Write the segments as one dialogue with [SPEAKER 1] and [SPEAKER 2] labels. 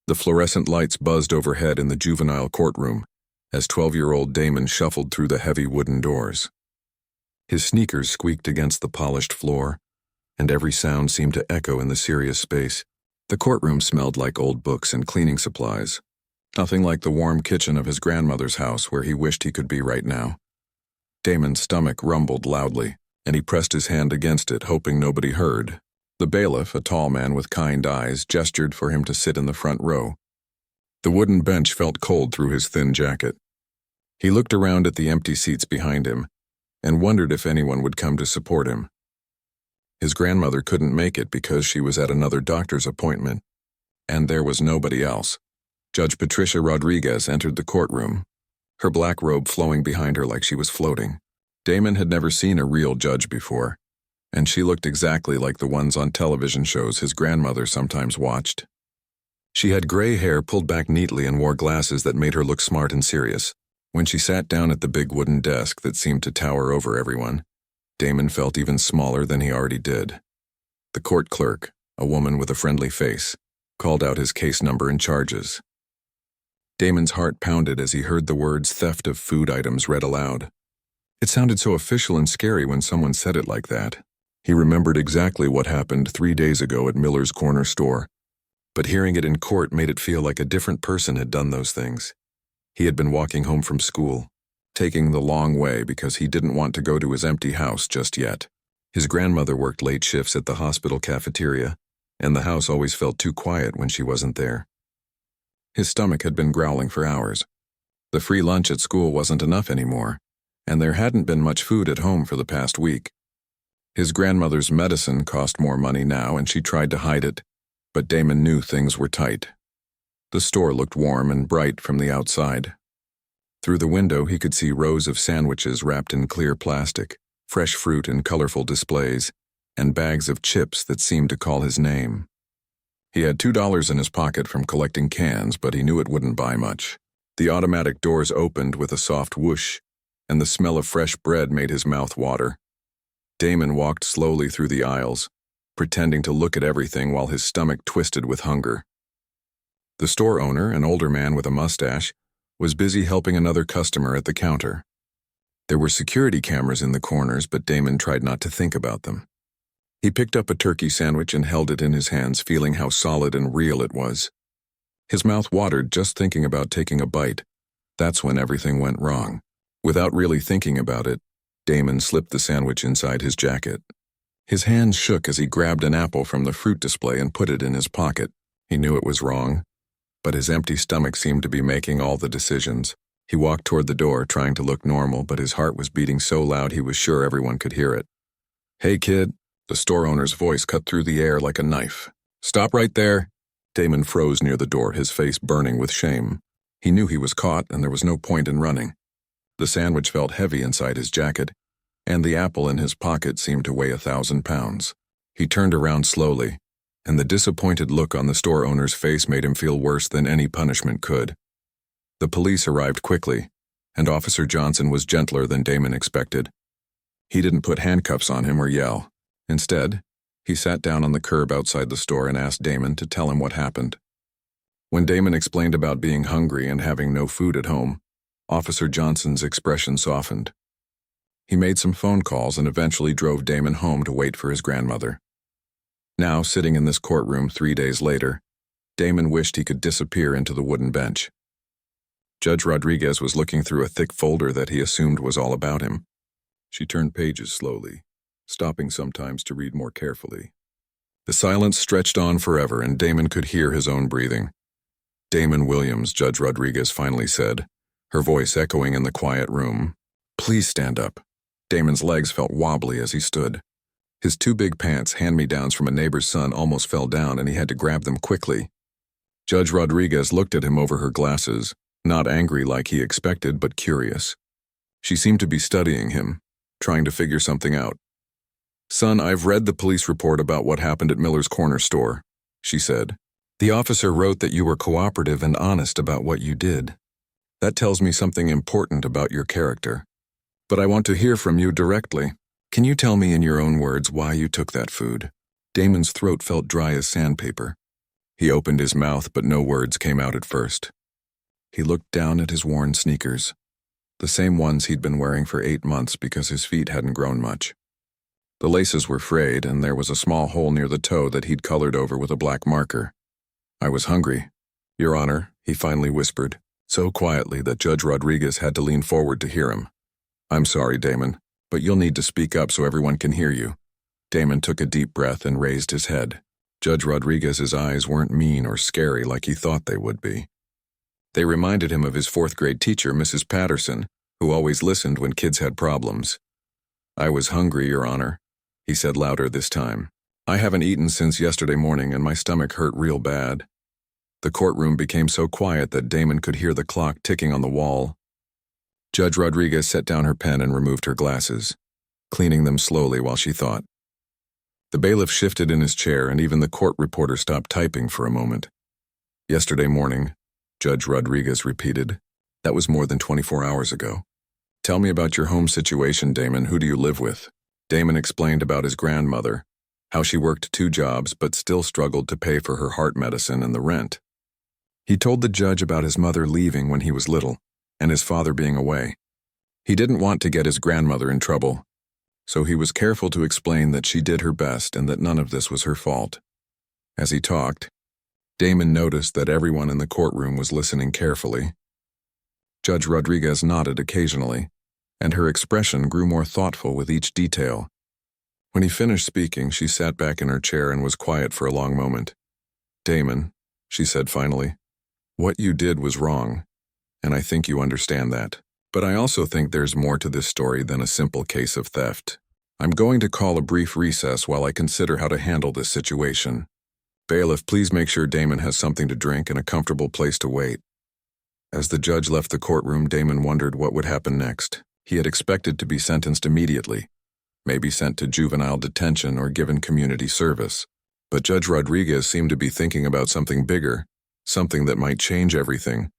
[SPEAKER 1] The fluorescent lights buzzed overhead in the juvenile courtroom as 12-year-old Damon shuffled through the heavy wooden doors. His sneakers squeaked against the polished floor, and every sound seemed to echo in the serious space. The courtroom smelled like old books and cleaning supplies, nothing like the warm kitchen of his grandmother's house where he wished he could be right now. Damon's stomach rumbled loudly, and he pressed his hand against it, hoping nobody heard. The bailiff, a tall man with kind eyes, gestured for him to sit in the front row. The wooden bench felt cold through his thin jacket. He looked around at the empty seats behind him and wondered if anyone would come to support him. His grandmother couldn't make it because she was at another doctor's appointment, and there was nobody else. Judge Patricia Rodriguez entered the courtroom, her black robe flowing behind her like she was floating. Damon had never seen a real judge before, and she looked exactly like the ones on television shows his grandmother sometimes watched. She had gray hair pulled back neatly and wore glasses that made her look smart and serious. When she sat down at the big wooden desk that seemed to tower over everyone, Damon felt even smaller than he already did. The court clerk, a woman with a friendly face, called out his case number and charges. Damon's heart pounded as he heard the words theft of food items read aloud. It sounded so official and scary when someone said it like that. He remembered exactly what happened 3 days ago at Miller's corner store, but hearing it in court made it feel like a different person had done those things. He had been walking home from school, taking the long way because he didn't want to go to his empty house just yet. His grandmother worked late shifts at the hospital cafeteria, and the house always felt too quiet when she wasn't there. His stomach had been growling for hours. The free lunch at school wasn't enough anymore, and there hadn't been much food at home for the past week. His grandmother's medicine cost more money now, and she tried to hide it, but Damon knew things were tight. The store looked warm and bright from the outside. Through the window, he could see rows of sandwiches wrapped in clear plastic, fresh fruit in colorful displays, and bags of chips that seemed to call his name. He had $2 in his pocket from collecting cans, but he knew it wouldn't buy much. The automatic doors opened with a soft whoosh, and the smell of fresh bread made his mouth water. Damon walked slowly through the aisles, pretending to look at everything while his stomach twisted with hunger. The store owner, an older man with a mustache, was busy helping another customer at the counter. There were security cameras in the corners, but Damon tried not to think about them. He picked up a turkey sandwich and held it in his hands, feeling how solid and real it was. His mouth watered just thinking about taking a bite. That's when everything went wrong. Without really thinking about it, Damon slipped the sandwich inside his jacket. His hands shook as he grabbed an apple from the fruit display and put it in his pocket. He knew it was wrong, but his empty stomach seemed to be making all the decisions. He walked toward the door, trying to look normal, but his heart was beating so loud he was sure everyone could hear it. "Hey, kid," the store owner's voice cut through the air like a knife. "Stop right there." Damon froze near the door, his face burning with shame. He knew he was caught, and there was no point in running. The sandwich felt heavy inside his jacket, and the apple in his pocket seemed to weigh 1,000 pounds. He turned around slowly, and the disappointed look on the store owner's face made him feel worse than any punishment could. The police arrived quickly, and Officer Johnson was gentler than Damon expected. He didn't put handcuffs on him or yell. Instead, he sat down on the curb outside the store and asked Damon to tell him what happened. When Damon explained about being hungry and having no food at home, Officer Johnson's expression softened. He made some phone calls and eventually drove Damon home to wait for his grandmother. Now, sitting in this courtroom 3 days later, Damon wished he could disappear into the wooden bench. Judge Rodriguez was looking through a thick folder that he assumed was all about him. She turned pages slowly, stopping sometimes to read more carefully. The silence stretched on forever, and Damon could hear his own breathing. "Damon Williams," Judge Rodriguez finally said, her voice echoing in the quiet room. "Please stand up." Damon's legs felt wobbly as he stood. His 2 big pants, hand-me-downs from a neighbor's son, almost fell down, and he had to grab them quickly. Judge Rodriguez looked at him over her glasses, not angry like he expected, but curious. She seemed to be studying him, trying to figure something out. "Son, I've read the police report about what happened at Miller's corner store," she said. "The officer wrote that you were cooperative and honest about what you did. That tells me something important about your character. But I want to hear from you directly. Can you tell me in your own words why you took that food?" Damon's throat felt dry as sandpaper. He opened his mouth, but no words came out at first. He looked down at his worn sneakers, the same ones he'd been wearing for 8 months because his feet hadn't grown much. The laces were frayed, and there was a small hole near the toe that he'd colored over with a black marker. "I was hungry, Your Honor," he finally whispered, so quietly that Judge Rodriguez had to lean forward to hear him. "I'm sorry, Damon, but you'll need to speak up so everyone can hear you." Damon took a deep breath and raised his head. Judge Rodriguez's eyes weren't mean or scary like he thought they would be. They reminded him of his 4th-grade teacher, Mrs. Patterson, who always listened when kids had problems. "I was hungry, Your Honor," he said louder this time. "I haven't eaten since yesterday morning and my stomach hurt real bad." The courtroom became so quiet that Damon could hear the clock ticking on the wall. Judge Rodriguez set down her pen and removed her glasses, cleaning them slowly while she thought. The bailiff shifted in his chair, and even the court reporter stopped typing for a moment. "Yesterday morning," Judge Rodriguez repeated. "That was more than 24 hours ago. Tell me about your home situation, Damon. Who do you live with?" Damon explained about his grandmother, how she worked 2 jobs but still struggled to pay for her heart medicine and the rent. He told the judge about his mother leaving when he was little, and his father being away. He didn't want to get his grandmother in trouble, so he was careful to explain that she did her best and that none of this was her fault. As he talked, Damon noticed that everyone in the courtroom was listening carefully. Judge Rodriguez nodded occasionally, and her expression grew more thoughtful with each detail. When he finished speaking, she sat back in her chair and was quiet for a long moment. "Damon," she said finally, "what you did was wrong, and I think you understand that. But I also think there's more to this story than a simple case of theft. I'm going to call a brief recess while I consider how to handle this situation. Bailiff, please make sure Damon has something to drink and a comfortable place to wait." As the judge left the courtroom, Damon wondered what would happen next. He had expected to be sentenced immediately, maybe sent to juvenile detention or given community service. But Judge Rodriguez seemed to be thinking about something bigger, something that might change everything.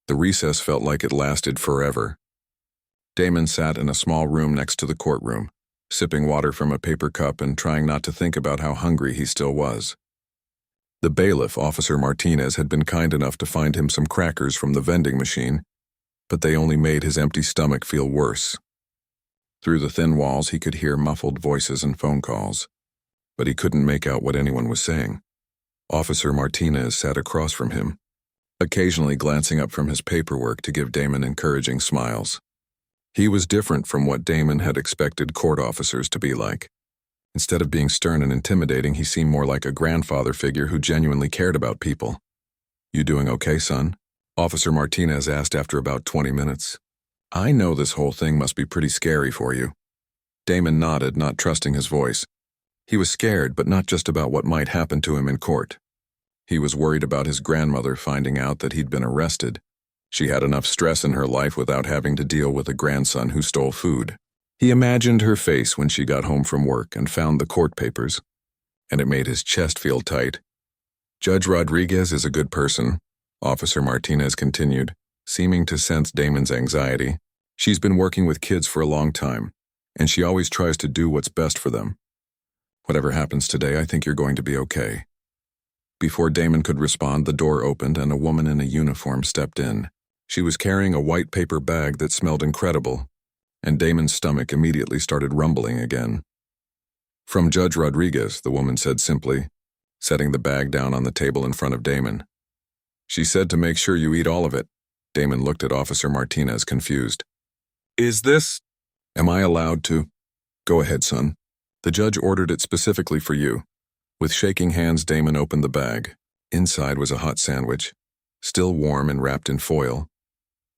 [SPEAKER 1] The recess felt like it lasted forever. Damon sat in a small room next to the courtroom, sipping water from a paper cup and trying not to think about how hungry he still was. The bailiff, Officer Martinez, had been kind enough to find him some crackers from the vending machine, but they only made his empty stomach feel worse. Through the thin walls, he could hear muffled voices and phone calls, but he couldn't make out what anyone was saying. Officer Martinez sat across from him, occasionally glancing up from his paperwork to give Damon encouraging smiles. He was different from what Damon had expected court officers to be like. Instead of being stern and intimidating, he seemed more like a grandfather figure who genuinely cared about people. "You doing okay, son?" Officer Martinez asked after about 20 minutes. "I know this whole thing must be pretty scary for you." Damon nodded, not trusting his voice. He was scared, but not just about what might happen to him in court. He was worried about his grandmother finding out that he'd been arrested. She had enough stress in her life without having to deal with a grandson who stole food. He imagined her face when she got home from work and found the court papers, and it made his chest feel tight. "Judge Rodriguez is a good person," Officer Martinez continued, seeming to sense Damon's anxiety. "She's been working with kids for a long time, and she always tries to do what's best for them. Whatever happens today, I think you're going to be okay." Before Damon could respond, the door opened and a woman in a uniform stepped in. She was carrying a white paper bag that smelled incredible, and Damon's stomach immediately started rumbling again. "From Judge Rodriguez," the woman said simply, setting the bag down on the table in front of Damon. "She said to make sure you eat all of it." Damon looked at Officer Martinez, confused. "Is this... Am I allowed to?" "Go ahead, son. The judge ordered it specifically for you." With shaking hands, Damon opened the bag. Inside was a hot sandwich, still warm and wrapped in foil,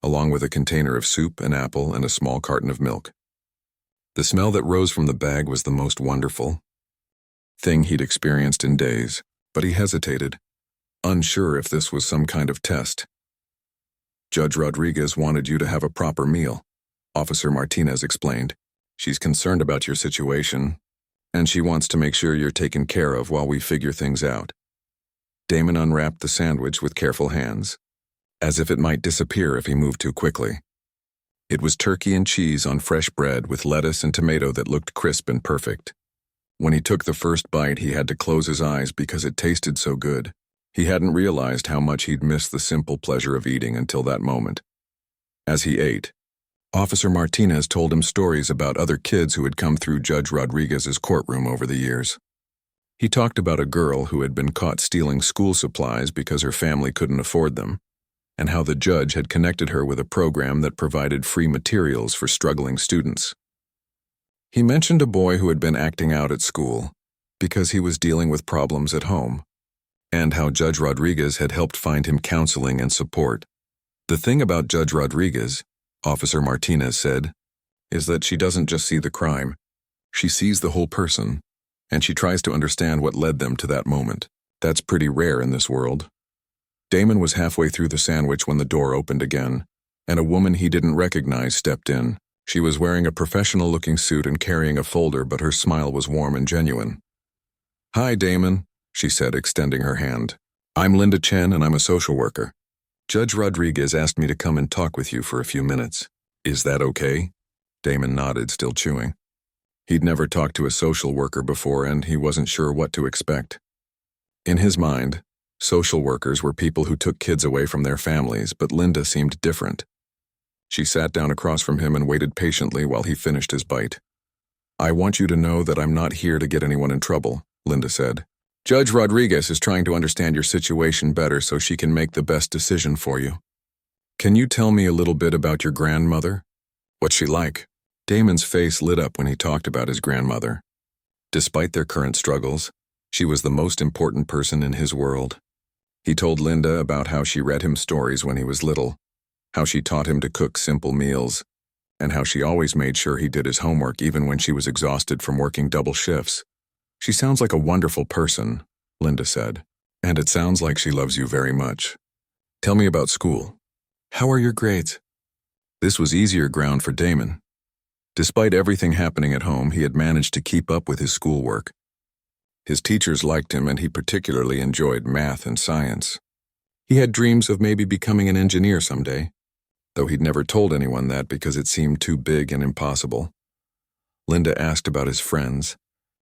[SPEAKER 1] along with a container of soup, an apple, and a small carton of milk. The smell that rose from the bag was the most wonderful thing he'd experienced in days, but he hesitated, unsure if this was some kind of test. "Judge Rodriguez wanted you to have a proper meal," Officer Martinez explained. "She's concerned about your situation, and she wants to make sure you're taken care of while we figure things out." Damon unwrapped the sandwich with careful hands, as if it might disappear if he moved too quickly. It was turkey and cheese on fresh bread with lettuce and tomato that looked crisp and perfect. When he took the first bite, he had to close his eyes because it tasted so good. He hadn't realized how much he'd missed the simple pleasure of eating until that moment. As he ate, Officer Martinez told him stories about other kids who had come through Judge Rodriguez's courtroom over the years. He talked about a girl who had been caught stealing school supplies because her family couldn't afford them, and how the judge had connected her with a program that provided free materials for struggling students. He mentioned a boy who had been acting out at school because he was dealing with problems at home, and how Judge Rodriguez had helped find him counseling and support. The thing about Judge Rodriguez, Officer Martinez said, is that she doesn't just see the crime. She sees the whole person, and she tries to understand what led them to that moment. That's pretty rare in this world. Damon was halfway through the sandwich when the door opened again, and a woman he didn't recognize stepped in. She was wearing a professional-looking suit and carrying a folder, but her smile was warm and genuine. "Hi, Damon," she said, extending her hand. "I'm Linda Chen, and I'm a social worker. Judge Rodriguez asked me to come and talk with you for a few minutes. Is that okay?" Damon nodded, still chewing. He'd never talked to a social worker before, and he wasn't sure what to expect. In his mind, social workers were people who took kids away from their families, but Linda seemed different. She sat down across from him and waited patiently while he finished his bite. "I want you to know that I'm not here to get anyone in trouble," Linda said. "Judge Rodriguez is trying to understand your situation better so she can make the best decision for you. Can you tell me a little bit about your grandmother? What's she like?" Damon's face lit up when he talked about his grandmother. Despite their current struggles, she was the most important person in his world. He told Linda about how she read him stories when he was little, how she taught him to cook simple meals, and how she always made sure he did his homework even when she was exhausted from working double shifts. "She sounds like a wonderful person," Linda said, "and it sounds like she loves you very much. Tell me about school. How are your grades?" This was easier ground for Damon. Despite everything happening at home, he had managed to keep up with his schoolwork. His teachers liked him, and he particularly enjoyed math and science. He had dreams of maybe becoming an engineer someday, though he'd never told anyone that because it seemed too big and impossible. Linda asked about his friends,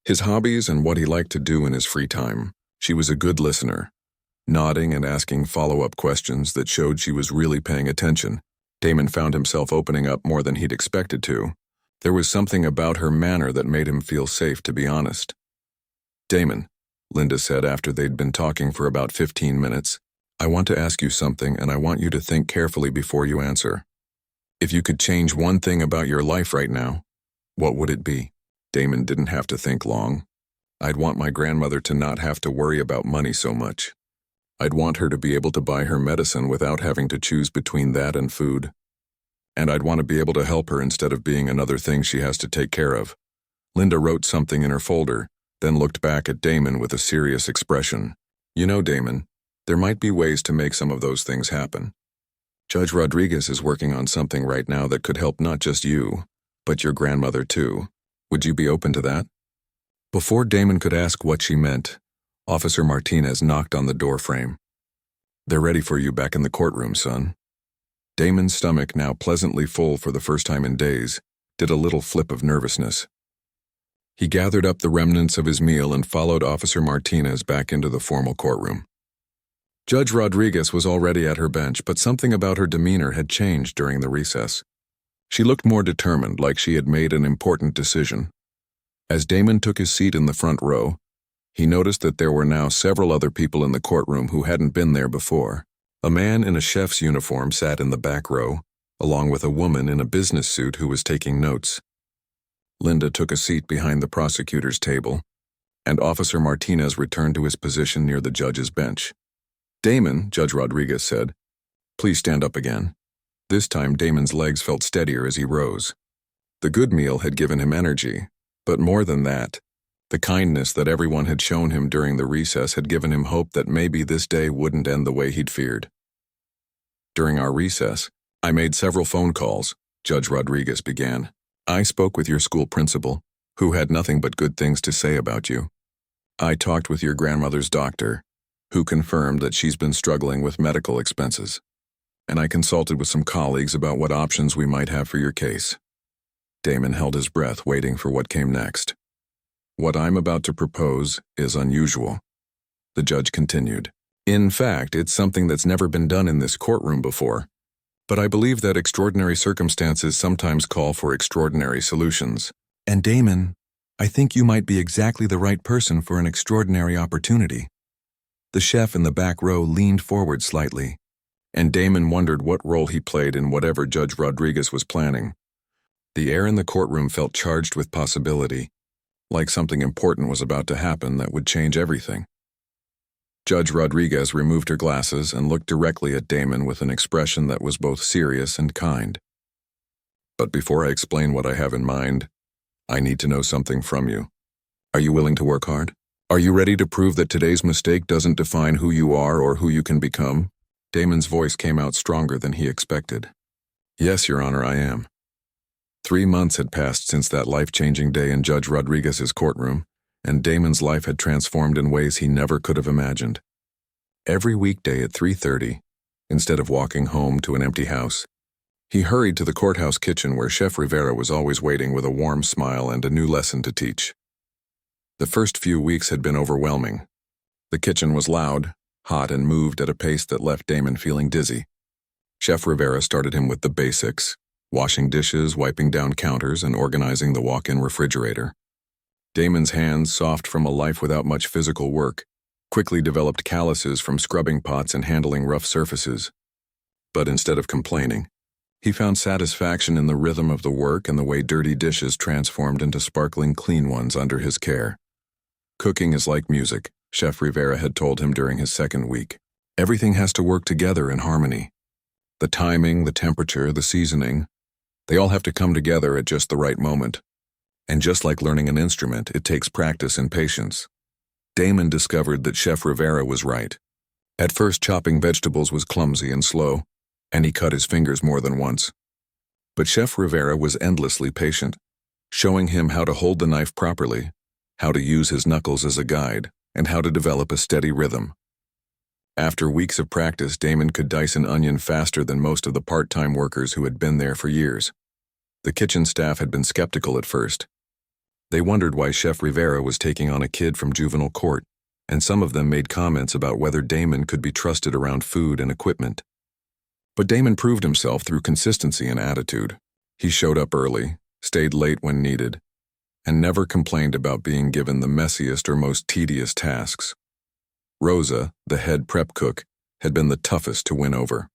[SPEAKER 1] his hobbies, and what he liked to do in his free time. She was a good listener, nodding and asking follow-up questions that showed she was really paying attention. Damon found himself opening up more than he'd expected to. There was something about her manner that made him feel safe, to be honest. "Damon," Linda said after they'd been talking for about 15 minutes, "I want to ask you something, and I want you to think carefully before you answer. If you could change one thing about your life right now, what would it be?" Damon didn't have to think long. "I'd want my grandmother to not have to worry about money so much. I'd want her to be able to buy her medicine without having to choose between that and food. And I'd want to be able to help her instead of being another thing she has to take care of." Linda wrote something in her folder, then looked back at Damon with a serious expression. "You know, Damon, there might be ways to make some of those things happen. Judge Rodriguez is working on something right now that could help not just you, but your grandmother too. Would you be open to that?" Before Damon could ask what she meant, Officer Martinez knocked on the door frame. "They're ready for you back in the courtroom, son." Damon's stomach, now pleasantly full for the first time in days, did a little flip of nervousness. He gathered up the remnants of his meal and followed Officer Martinez back into the formal courtroom. Judge Rodriguez was already at her bench, but something about her demeanor had changed during the recess. She looked more determined, like she had made an important decision. As Damon took his seat in the front row, he noticed that there were now several other people in the courtroom who hadn't been there before. A man in a chef's uniform sat in the back row, along with a woman in a business suit who was taking notes. Linda took a seat behind the prosecutor's table, and Officer Martinez returned to his position near the judge's bench. "Damon," Judge Rodriguez said, "please stand up again." This time Damon's legs felt steadier as he rose. The good meal had given him energy, but more than that, the kindness that everyone had shown him during the recess had given him hope that maybe this day wouldn't end the way he'd feared. "During our recess, I made several phone calls," Judge Rodriguez began. "I spoke with your school principal, who had nothing but good things to say about you. I talked with your grandmother's doctor, who confirmed that she's been struggling with medical expenses. And I consulted with some colleagues about what options we might have for your case." Damon held his breath, waiting for what came next. "What I'm about to propose is unusual," the judge continued. In fact, it's something that's never been done in this courtroom before. But I believe that extraordinary circumstances sometimes call for extraordinary solutions. And Damon, I think you might be exactly the right person for an extraordinary opportunity. The chef in the back row leaned forward slightly, and Damon wondered what role he played in whatever Judge Rodriguez was planning. The air in the courtroom felt charged with possibility, like something important was about to happen that would change everything. Judge Rodriguez removed her glasses and looked directly at Damon with an expression that was both serious and kind. But before I explain what I have in mind, I need to know something from you. Are you willing to work hard? Are you ready to prove that today's mistake doesn't define who you are or who you can become? Damon's voice came out stronger than he expected. Yes, Your Honor, I am. 3 months had passed since that life-changing day in Judge Rodriguez's courtroom, and Damon's life had transformed in ways he never could have imagined. Every weekday at 3:30, instead of walking home to an empty house, he hurried to the courthouse kitchen where Chef Rivera was always waiting with a warm smile and a new lesson to teach. The first few weeks had been overwhelming. The kitchen was loud, hot, and moved at a pace that left Damon feeling dizzy. Chef Rivera started him with the basics: washing dishes, wiping down counters, and organizing the walk-in refrigerator. Damon's hands, soft from a life without much physical work, quickly developed calluses from scrubbing pots and handling rough surfaces. But instead of complaining, he found satisfaction in the rhythm of the work and the way dirty dishes transformed into sparkling clean ones under his care. Cooking is like music, Chef Rivera had told him during his second week. Everything has to work together in harmony. The timing, the temperature, the seasoning, they all have to come together at just the right moment. And just like learning an instrument, it takes practice and patience. Damon discovered that Chef Rivera was right. At first, chopping vegetables was clumsy and slow, and he cut his fingers more than once. But Chef Rivera was endlessly patient, showing him how to hold the knife properly, how to use his knuckles as a guide, and how to develop a steady rhythm. After weeks of practice, Damon could dice an onion faster than most of the part-time workers who had been there for years. The kitchen staff had been skeptical at first. They wondered why Chef Rivera was taking on a kid from juvenile court, and some of them made comments about whether Damon could be trusted around food and equipment. But Damon proved himself through consistency and attitude. He showed up early, stayed late when needed, and never complained about being given the messiest or most tedious tasks. Rosa, the head prep cook, had been the toughest to win over.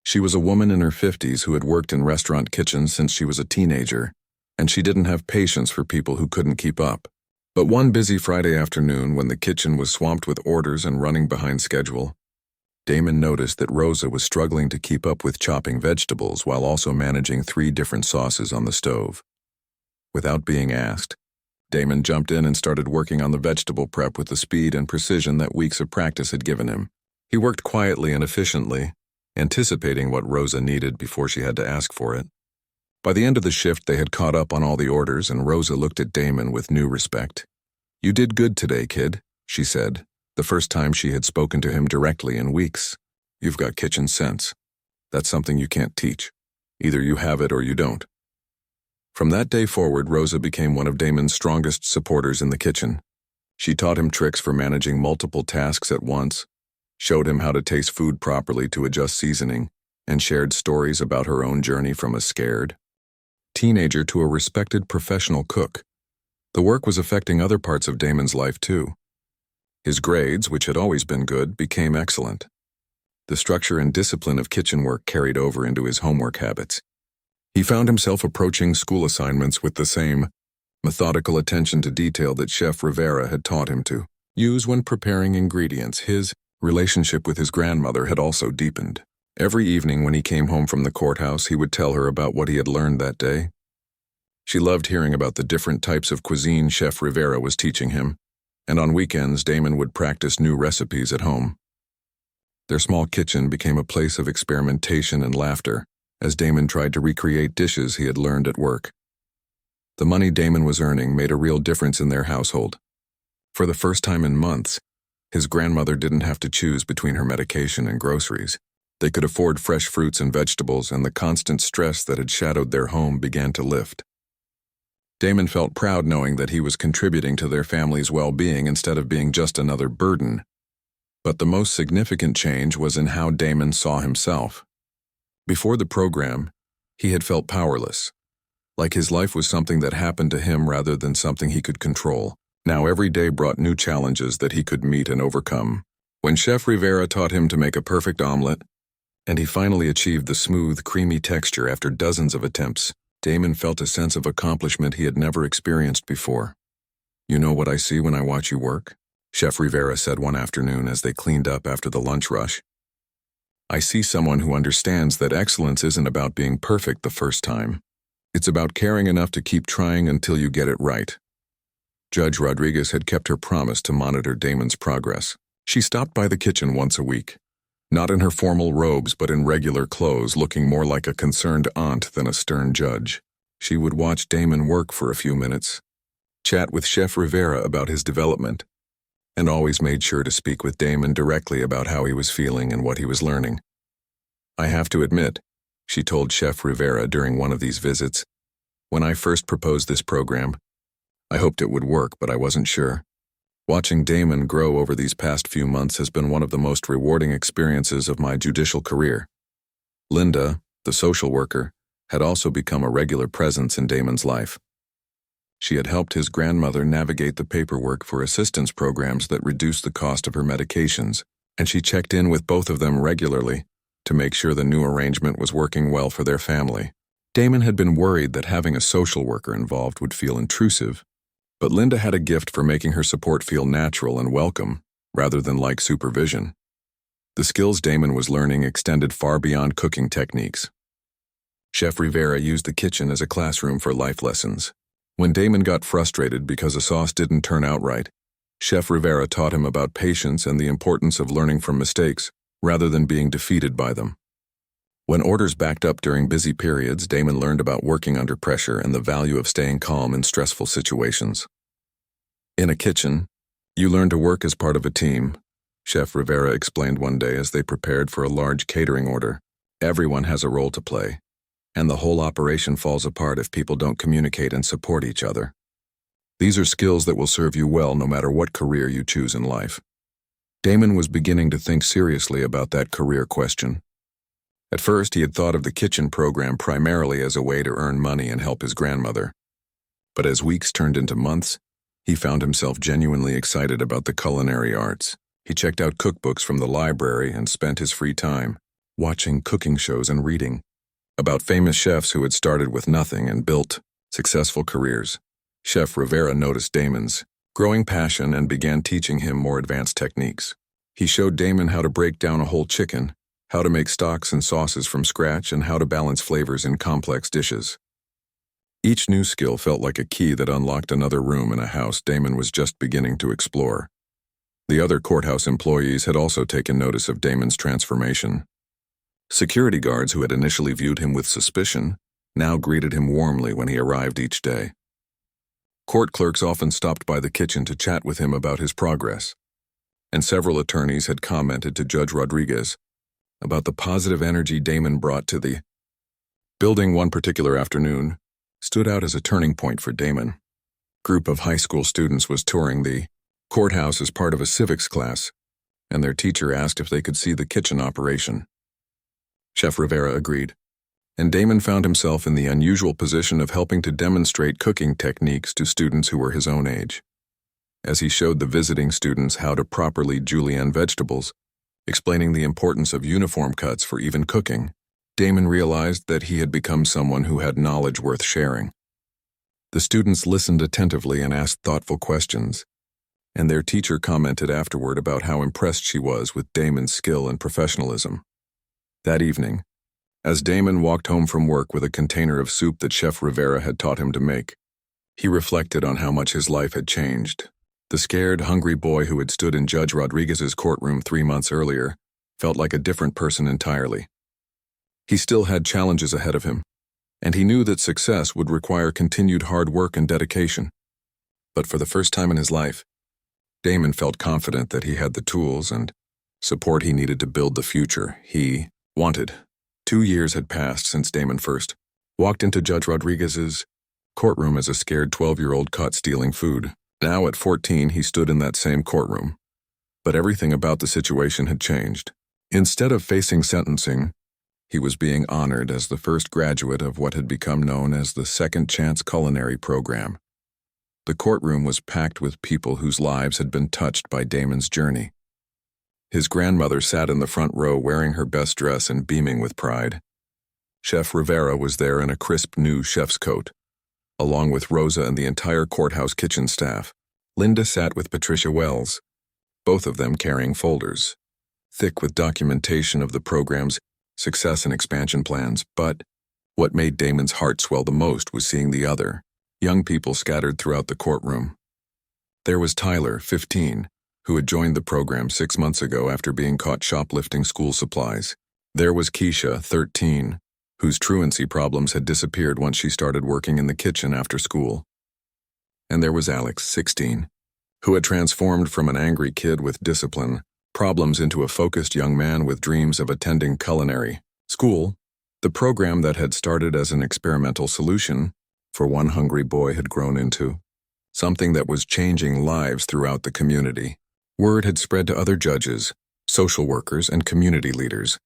[SPEAKER 1] She was a woman in her 50s who had worked in restaurant kitchens since she was a teenager, and she didn't have patience for people who couldn't keep up. But one busy Friday afternoon, when the kitchen was swamped with orders and running behind schedule, Damon noticed that Rosa was struggling to keep up with chopping vegetables while also managing 3 different sauces on the stove. Without being asked, Damon jumped in and started working on the vegetable prep with the speed and precision that weeks of practice had given him. He worked quietly and efficiently, anticipating what Rosa needed before she had to ask for it. By the end of the shift, they had caught up on all the orders, and Rosa looked at Damon with new respect. "You did good today, kid," she said, the first time she had spoken to him directly in weeks. "You've got kitchen sense. That's something you can't teach. Either you have it or you don't." From that day forward, Rosa became one of Damon's strongest supporters in the kitchen. She taught him tricks for managing multiple tasks at once, showed him how to taste food properly to adjust seasoning, and shared stories about her own journey from a scared teenager to a respected professional cook. The work was affecting other parts of Damon's life too. His grades, which had always been good, became excellent. The structure and discipline of kitchen work carried over into his homework habits. He found himself approaching school assignments with the same methodical attention to detail that Chef Rivera had taught him to use when preparing ingredients. His relationship with his grandmother had also deepened. Every evening when he came home from the courthouse, he would tell her about what he had learned that day. She loved hearing about the different types of cuisine Chef Rivera was teaching him, and on weekends Damon would practice new recipes at home. Their small kitchen became a place of experimentation and laughter, as Damon tried to recreate dishes he had learned at work. The money Damon was earning made a real difference in their household. For the first time in months, his grandmother didn't have to choose between her medication and groceries. They could afford fresh fruits and vegetables, and the constant stress that had shadowed their home began to lift. Damon felt proud knowing that he was contributing to their family's well-being instead of being just another burden. But the most significant change was in how Damon saw himself. Before the program, he had felt powerless, like his life was something that happened to him rather than something he could control. Now every day brought new challenges that he could meet and overcome. When Chef Rivera taught him to make a perfect omelet, and he finally achieved the smooth, creamy texture after dozens of attempts, Damon felt a sense of accomplishment he had never experienced before. "You know what I see when I watch you work?" Chef Rivera said one afternoon as they cleaned up after the lunch rush. "I see someone who understands that excellence isn't about being perfect the first time. It's about caring enough to keep trying until you get it right." Judge Rodriguez had kept her promise to monitor Damon's progress. She stopped by the kitchen once a week, not in her formal robes but in regular clothes, looking more like a concerned aunt than a stern judge. She would watch Damon work for a few minutes, chat with Chef Rivera about his development, and always made sure to speak with Damon directly about how he was feeling and what he was learning. "I have to admit," she told Chef Rivera during one of these visits, "when I first proposed this program, I hoped it would work, but I wasn't sure. Watching Damon grow over these past few months has been one of the most rewarding experiences of my judicial career." Linda, the social worker, had also become a regular presence in Damon's life. She had helped his grandmother navigate the paperwork for assistance programs that reduced the cost of her medications, and she checked in with both of them regularly to make sure the new arrangement was working well for their family. Damon had been worried that having a social worker involved would feel intrusive, but Linda had a gift for making her support feel natural and welcome, rather than like supervision. The skills Damon was learning extended far beyond cooking techniques. Chef Rivera used the kitchen as a classroom for life lessons. When Damon got frustrated because a sauce didn't turn out right, Chef Rivera taught him about patience and the importance of learning from mistakes, rather than being defeated by them. When orders backed up during busy periods, Damon learned about working under pressure and the value of staying calm in stressful situations. "In a kitchen, you learn to work as part of a team," Chef Rivera explained one day as they prepared for a large catering order. "Everyone has a role to play, and the whole operation falls apart if people don't communicate and support each other. These are skills that will serve you well no matter what career you choose in life." Damon was beginning to think seriously about that career question. At first, he had thought of the kitchen program primarily as a way to earn money and help his grandmother. But as weeks turned into months, he found himself genuinely excited about the culinary arts. He checked out cookbooks from the library and spent his free time watching cooking shows and reading about famous chefs who had started with nothing and built successful careers. Chef Rivera noticed Damon's growing passion and began teaching him more advanced techniques. He showed Damon how to break down a whole chicken, how to make stocks and sauces from scratch, and how to balance flavors in complex dishes. Each new skill felt like a key that unlocked another room in a house Damon was just beginning to explore. The other courthouse employees had also taken notice of Damon's transformation. Security guards who had initially viewed him with suspicion now greeted him warmly when he arrived each day. Court clerks often stopped by the kitchen to chat with him about his progress, and several attorneys had commented to Judge Rodriguez about the positive energy Damon brought to the building. One particular afternoon stood out as a turning point for Damon. A group of high school students was touring the courthouse as part of a civics class, and their teacher asked if they could see the kitchen operation. Chef Rivera agreed, and Damon found himself in the unusual position of helping to demonstrate cooking techniques to students who were his own age. As he showed the visiting students how to properly julienne vegetables, explaining the importance of uniform cuts for even cooking, Damon realized that he had become someone who had knowledge worth sharing. The students listened attentively and asked thoughtful questions, and their teacher commented afterward about how impressed she was with Damon's skill and professionalism. That evening, as Damon walked home from work with a container of soup that Chef Rivera had taught him to make, he reflected on how much his life had changed. The scared, hungry boy who had stood in Judge Rodriguez's courtroom 3 months earlier felt like a different person entirely. He still had challenges ahead of him, and he knew that success would require continued hard work and dedication. But for the first time in his life, Damon felt confident that he had the tools and support he needed to build the future he wanted. 2 years had passed since Damon first walked into Judge Rodriguez's courtroom as a scared 12-year-old caught stealing food. Now at 14, he stood in that same courtroom, But everything about the situation had changed. Instead of facing sentencing, he was being honored as the first graduate of what had become known as the Second Chance Culinary Program. The courtroom was packed with people whose lives had been touched by Damon's journey. His grandmother sat in the front row wearing her best dress and beaming with pride. Chef Rivera was there in a crisp new chef's coat, along with Rosa and the entire courthouse kitchen staff. Linda sat with Patricia Wells, both of them carrying folders, thick with documentation of the program's success and expansion plans. But what made Damon's heart swell the most was seeing the other young people scattered throughout the courtroom. There was Tyler, 15, who had joined the program 6 months ago after being caught shoplifting school supplies. There was Keisha, 13, whose truancy problems had disappeared once she started working in the kitchen after school. And there was Alex, 16, who had transformed from an angry kid with discipline problems into a focused young man with dreams of attending culinary school. The program that had started as an experimental solution for one hungry boy had grown into something that was changing lives throughout the community. Word had spread to other judges, social workers, and community leaders.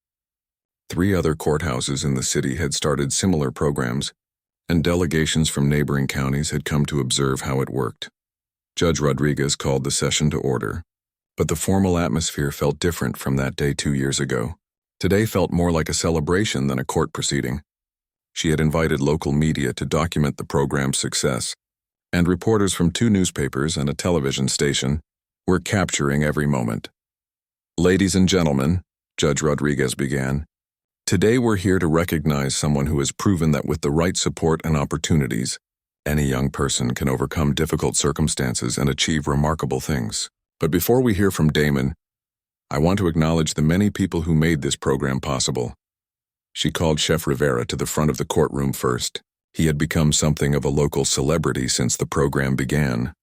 [SPEAKER 1] 3 other courthouses in the city had started similar programs, and delegations from neighboring counties had come to observe how it worked. Judge Rodriguez called the session to order, but the formal atmosphere felt different from that day 2 years ago. Today felt more like a celebration than a court proceeding. She had invited local media to document the program's success, and reporters from 2 newspapers and a television station were capturing every moment. Ladies and gentlemen, Judge Rodriguez began, today we're here to recognize someone who has proven that with the right support and opportunities, any young person can overcome difficult circumstances and achieve remarkable things. But before we hear from Damon, I want to acknowledge the many people who made this program possible. She called Chef Rivera to the front of the courtroom first. He had become something of a local celebrity since the program began,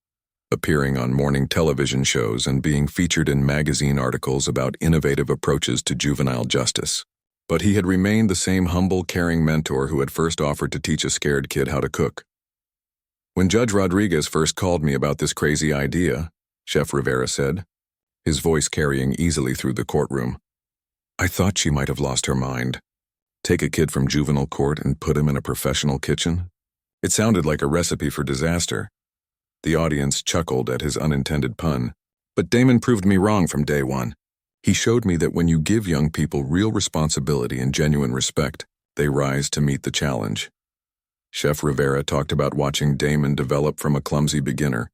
[SPEAKER 1] appearing on morning television shows and being featured in magazine articles about innovative approaches to juvenile justice. But he had remained the same humble, caring mentor who had first offered to teach a scared kid how to cook. When Judge Rodriguez first called me about this crazy idea, Chef Rivera said, his voice carrying easily through the courtroom, I thought she might have lost her mind. Take a kid from juvenile court and put him in a professional kitchen? It sounded like a recipe for disaster. The audience chuckled at his unintended pun, but Damon proved me wrong from day one. He showed me that when you give young people real responsibility and genuine respect, they rise to meet the challenge. Chef Rivera talked about watching Damon develop from a clumsy beginner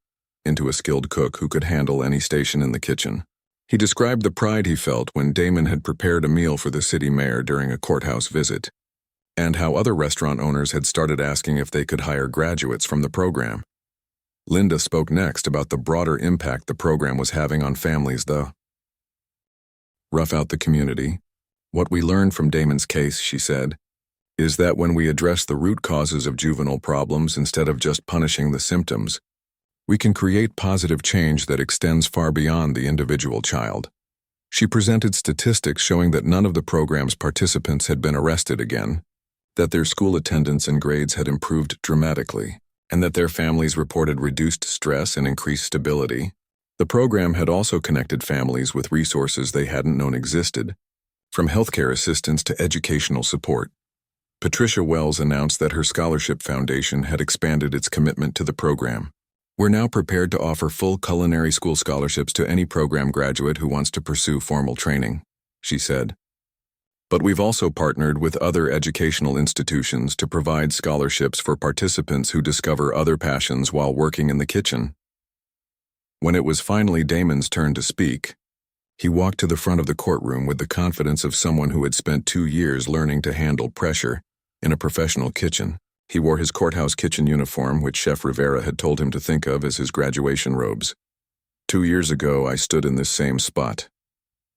[SPEAKER 1] into a skilled cook who could handle any station in the kitchen. He described the pride he felt when Damon had prepared a meal for the city mayor during a courthouse visit, and how other restaurant owners had started asking if they could hire graduates from the program. Linda spoke next about the broader impact the program was having on families, though. Rough out the community. What we learned from Damon's case, she said, is that when we address the root causes of juvenile problems instead of just punishing the symptoms, we can create positive change that extends far beyond the individual child. She presented statistics showing that none of the program's participants had been arrested again, that their school attendance and grades had improved dramatically, and that their families reported reduced stress and increased stability. The program had also connected families with resources they hadn't known existed, from healthcare assistance to educational support. Patricia Wells announced that her scholarship foundation had expanded its commitment to the program. We're now prepared to offer full culinary school scholarships to any program graduate who wants to pursue formal training, she said. But we've also partnered with other educational institutions to provide scholarships for participants who discover other passions while working in the kitchen. When it was finally Damon's turn to speak, he walked to the front of the courtroom with the confidence of someone who had spent 2 years learning to handle pressure in a professional kitchen. He wore his courthouse kitchen uniform, which Chef Rivera had told him to think of as his graduation robes. 2 years ago, I stood in this same spot.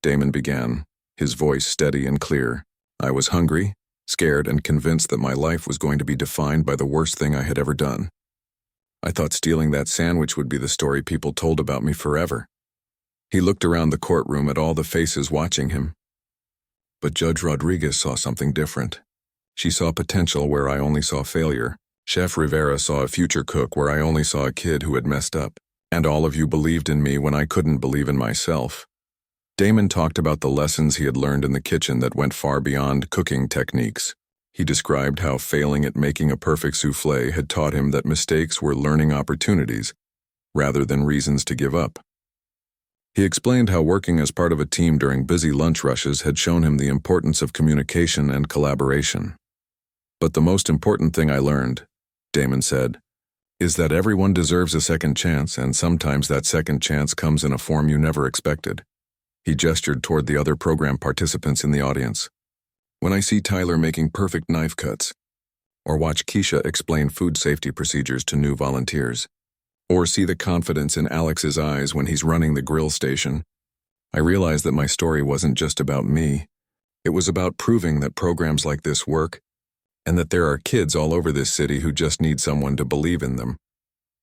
[SPEAKER 1] Damon began, his voice steady and clear. I was hungry, scared, and convinced that my life was going to be defined by the worst thing I had ever done. I thought stealing that sandwich would be the story people told about me forever. He looked around the courtroom at all the faces watching him. But Judge Rodriguez saw something different. She saw potential where I only saw failure. Chef Rivera saw a future cook where I only saw a kid who had messed up. And all of you believed in me when I couldn't believe in myself. Damon talked about the lessons he had learned in the kitchen that went far beyond cooking techniques. He described how failing at making a perfect souffle had taught him that mistakes were learning opportunities, rather than reasons to give up. He explained how working as part of a team during busy lunch rushes had shown him the importance of communication and collaboration. "But the most important thing I learned," Damon said, "is that everyone deserves a second chance, and sometimes that second chance comes in a form you never expected." He gestured toward the other program participants in the audience. "When I see Tyler making perfect knife cuts, or watch Keisha explain food safety procedures to new volunteers, or see the confidence in Alex's eyes when he's running the grill station, I realize that my story wasn't just about me. It was about proving that programs like this work, and that there are kids all over this city who just need someone to believe in them."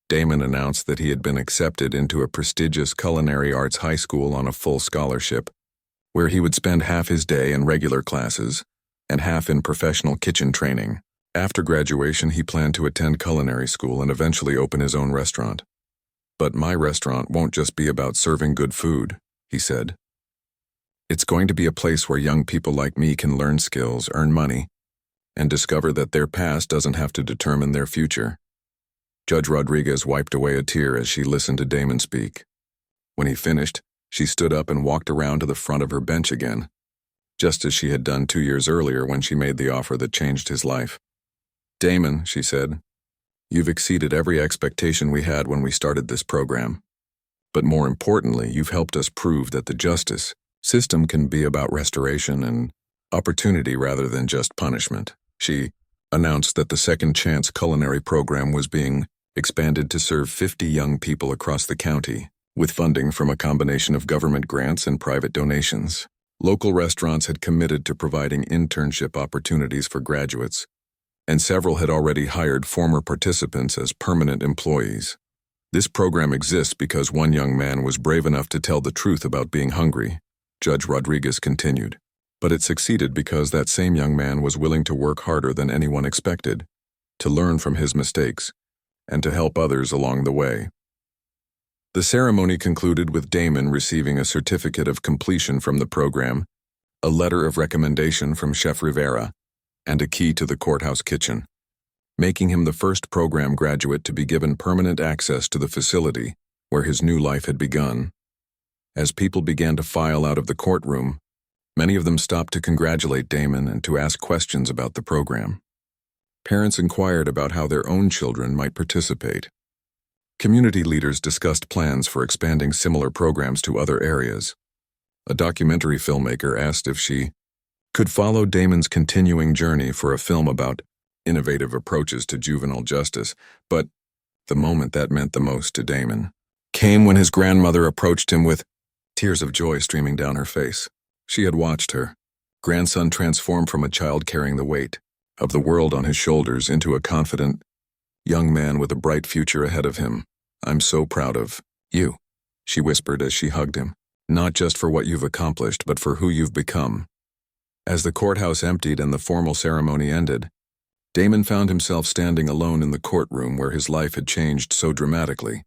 [SPEAKER 1] Damon announced that he had been accepted into a prestigious culinary arts high school on a full scholarship, where he would spend half his day in regular classes and half in professional kitchen training. After graduation, he planned to attend culinary school and eventually open his own restaurant. "But my restaurant won't just be about serving good food," he said. "It's going to be a place where young people like me can learn skills, earn money, and discover that their past doesn't have to determine their future." Judge Rodriguez wiped away a tear as she listened to Damon speak. When he finished, she stood up and walked around to the front of her bench again, just as she had done 2 years earlier when she made the offer that changed his life. "Damon," she said, "you've exceeded every expectation we had when we started this program. But more importantly, you've helped us prove that the justice system can be about restoration and opportunity rather than just punishment." She announced that the Second Chance culinary program was being expanded to serve 50 young people across the county, with funding from a combination of government grants and private donations. Local restaurants had committed to providing internship opportunities for graduates, and several had already hired former participants as permanent employees. "This program exists because one young man was brave enough to tell the truth about being hungry," Judge Rodriguez continued. "But it succeeded because that same young man was willing to work harder than anyone expected, to learn from his mistakes, and to help others along the way." The ceremony concluded with Damon receiving a certificate of completion from the program, a letter of recommendation from Chef Rivera, and a key to the courthouse kitchen, making him the first program graduate to be given permanent access to the facility where his new life had begun. As people began to file out of the courtroom, many of them stopped to congratulate Damon and to ask questions about the program. Parents inquired about how their own children might participate. Community leaders discussed plans for expanding similar programs to other areas. A documentary filmmaker asked if she could follow Damon's continuing journey for a film about innovative approaches to juvenile justice, but the moment that meant the most to Damon came when his grandmother approached him with tears of joy streaming down her face. She had watched her grandson transform from a child carrying the weight of the world on his shoulders into a confident young man with a bright future ahead of him. "I'm so proud of you," she whispered as she hugged him, "not just for what you've accomplished, but for who you've become." As the courthouse emptied and the formal ceremony ended, Damon found himself standing alone in the courtroom where his life had changed so dramatically.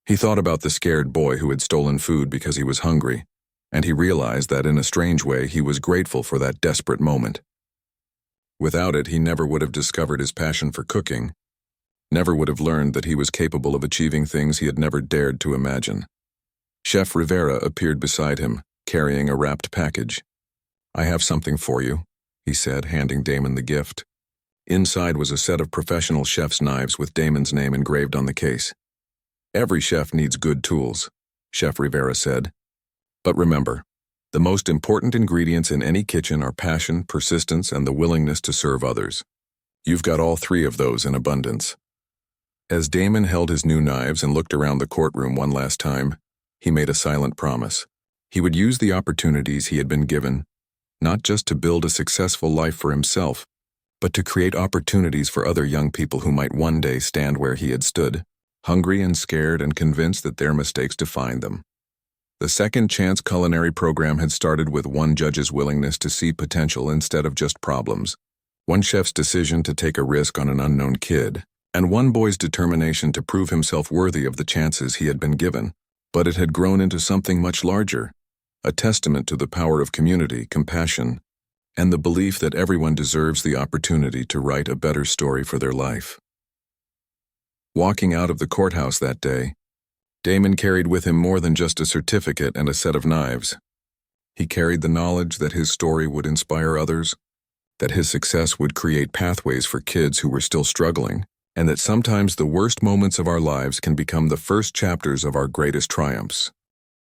[SPEAKER 1] He thought about the scared boy who had stolen food because he was hungry, and he realized that in a strange way he was grateful for that desperate moment. Without it, he never would have discovered his passion for cooking, never would have learned that he was capable of achieving things he had never dared to imagine. Chef Rivera appeared beside him, carrying a wrapped package. "I have something for you," he said, handing Damon the gift. Inside was a set of professional chef's knives with Damon's name engraved on the case. "Every chef needs good tools," Chef Rivera said. "But remember, the most important ingredients in any kitchen are passion, persistence, and the willingness to serve others. You've got all three of those in abundance." As Damon held his new knives and looked around the courtroom one last time, he made a silent promise. He would use the opportunities he had been given, not just to build a successful life for himself, but to create opportunities for other young people who might one day stand where he had stood, hungry and scared and convinced that their mistakes defined them. The Second Chance culinary program had started with one judge's willingness to see potential instead of just problems, one chef's decision to take a risk on an unknown kid, and one boy's determination to prove himself worthy of the chances he had been given. But it had grown into something much larger, a testament to the power of community, compassion, and the belief that everyone deserves the opportunity to write a better story for their life. Walking out of the courthouse that day, Damon carried with him more than just a certificate and a set of knives. He carried the knowledge that his story would inspire others, that his success would create pathways for kids who were still struggling, and that sometimes the worst moments of our lives can become the first chapters of our greatest triumphs.